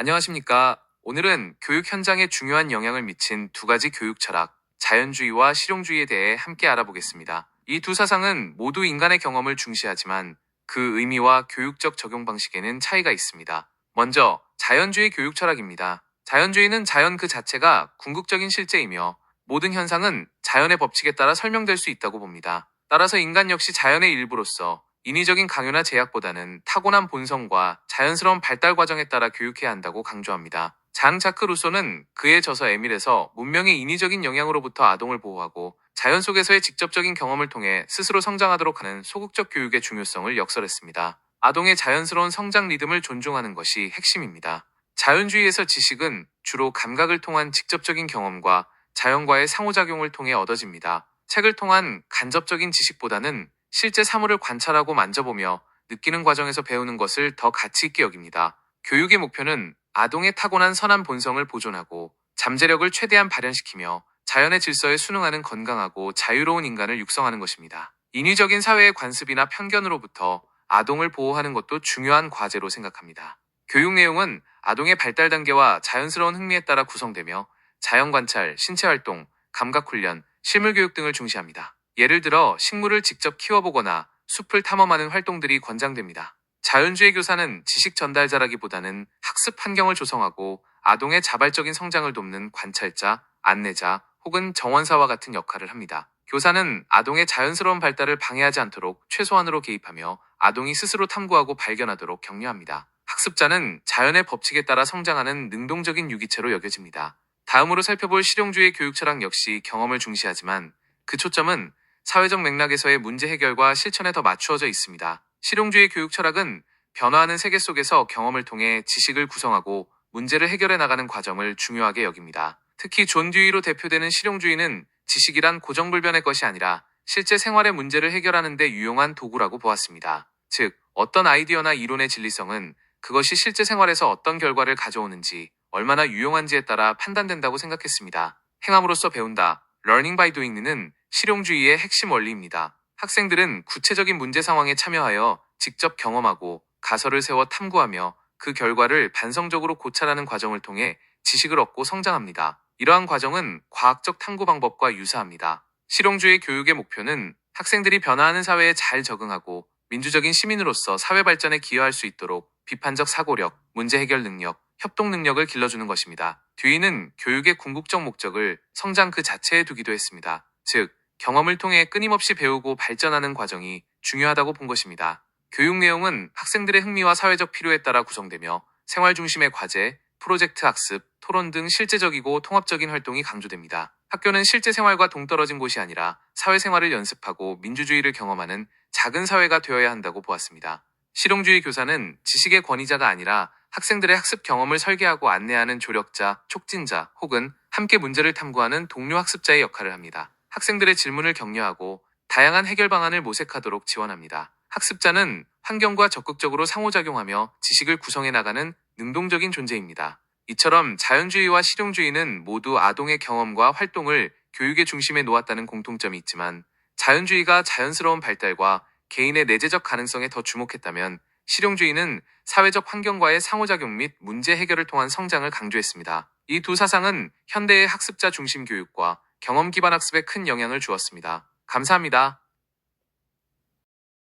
안녕하십니까. 오늘은 교육 현장에 중요한 영향을 미친 두 가지 교육 철학, 자연주의와 실용주의에 대해 함께 알아보겠습니다. 이 두 사상은 모두 인간의 경험을 중시하지만 그 의미와 교육적 적용 방식에는 차이가 있습니다. 먼저, 자연주의 교육 철학입니다. 자연주의는 자연 그 자체가 궁극적인 실제이며 모든 현상은 자연의 법칙에 따라 설명될 수 있다고 봅니다. 따라서 인간 역시 자연의 일부로서 인위적인 강요나 제약보다는 타고난 본성과 자연스러운 발달 과정에 따라 교육해야 한다고 강조합니다. 장 자크 루소는 그의 저서 에밀에서 문명의 인위적인 영향으로부터 아동을 보호하고 자연 속에서의 직접적인 경험을 통해 스스로 성장하도록 하는 소극적 교육의 중요성을 역설했습니다. 아동의 자연스러운 성장 리듬을 존중하는 것이 핵심입니다. 자연주의에서 지식은 주로 감각을 통한 직접적인 경험과 자연과의 상호작용을 통해 얻어집니다. 책을 통한 간접적인 지식보다는 실제 사물을 관찰하고 만져보며 느끼는 과정에서 배우는 것을 더 가치 있게 여깁니다. 교육의 목표는 아동의 타고난 선한 본성을 보존하고 잠재력을 최대한 발현시키며 자연의 질서에 순응하는 건강하고 자유로운 인간을 육성하는 것입니다. 인위적인 사회의 관습이나 편견으로부터 아동을 보호하는 것도 중요한 과제로 생각합니다. 교육 내용은 아동의 발달 단계와 자연스러운 흥미에 따라 구성되며 자연 관찰, 신체 활동, 감각 훈련, 실물 교육 등을 중시합니다. 예를 들어 식물을 직접 키워보거나 숲을 탐험하는 활동들이 권장됩니다. 자연주의 교사는 지식 전달자라기보다는 학습 환경을 조성하고 아동의 자발적인 성장을 돕는 관찰자, 안내자 혹은 정원사와 같은 역할을 합니다. 교사는 아동의 자연스러운 발달을 방해하지 않도록 최소한으로 개입하며 아동이 스스로 탐구하고 발견하도록 격려합니다. 학습자는 자연의 법칙에 따라 성장하는 능동적인 유기체로 여겨집니다. 다음으로 살펴볼 실용주의 교육 철학 역시 경험을 중시하지만 그 초점은 사회적 맥락에서의 문제 해결과 실천에 더 맞추어져 있습니다. 실용주의 교육 철학은 변화하는 세계 속에서 경험을 통해 지식을 구성하고 문제를 해결해 나가는 과정을 중요하게 여깁니다. 특히 존 듀이로 대표되는 실용주의는 지식이란 고정불변의 것이 아니라 실제 생활의 문제를 해결하는 데 유용한 도구라고 보았습니다. 즉, 어떤 아이디어나 이론의 진리성은 그것이 실제 생활에서 어떤 결과를 가져오는지, 얼마나 유용한지에 따라 판단된다고 생각했습니다. 행함으로써 배운다. Learning by doing는 실용주의의 핵심 원리입니다. 학생들은 구체적인 문제 상황에 참여하여 직접 경험하고 가설을 세워 탐구하며 그 결과를 반성적으로 고찰하는 과정을 통해 지식을 얻고 성장합니다. 이러한 과정은 과학적 탐구 방법과 유사합니다. 실용주의 교육의 목표는 학생들이 변화하는 사회에 잘 적응하고 민주적인 시민으로서 사회 발전에 기여할 수 있도록 비판적 사고력, 문제 해결 능력, 협동 능력을 길러주는 것입니다. 듀이는 교육의 궁극적 목적을 성장 그 자체에 두기도 했습니다. 즉, 경험을 통해 끊임없이 배우고 발전하는 과정이 중요하다고 본 것입니다. 교육 내용은 학생들의 흥미와 사회적 필요에 따라 구성되며 생활 중심의 과제, 프로젝트 학습, 토론 등 실제적이고 통합적인 활동이 강조됩니다. 학교는 실제 생활과 동떨어진 곳이 아니라 사회생활을 연습하고 민주주의를 경험하는 작은 사회가 되어야 한다고 보았습니다. 실용주의 교사는 지식의 권위자가 아니라 학생들의 학습 경험을 설계하고 안내하는 조력자, 촉진자 혹은 함께 문제를 탐구하는 동료 학습자의 역할을 합니다. 학생들의 질문을 격려하고 다양한 해결 방안을 모색하도록 지원합니다. 학습자는 환경과 적극적으로 상호작용하며 지식을 구성해 나가는 능동적인 존재입니다. 이처럼 자연주의와 실용주의는 모두 아동의 경험과 활동을 교육의 중심에 놓았다는 공통점이 있지만 자연주의가 자연스러운 발달과 개인의 내재적 가능성에 더 주목했다면 실용주의는 사회적 환경과의 상호작용 및 문제 해결을 통한 성장을 강조했습니다. 이 두 사상은 현대의 학습자 중심 교육과 경험 기반 학습에 큰 영향을 주었습니다. 감사합니다.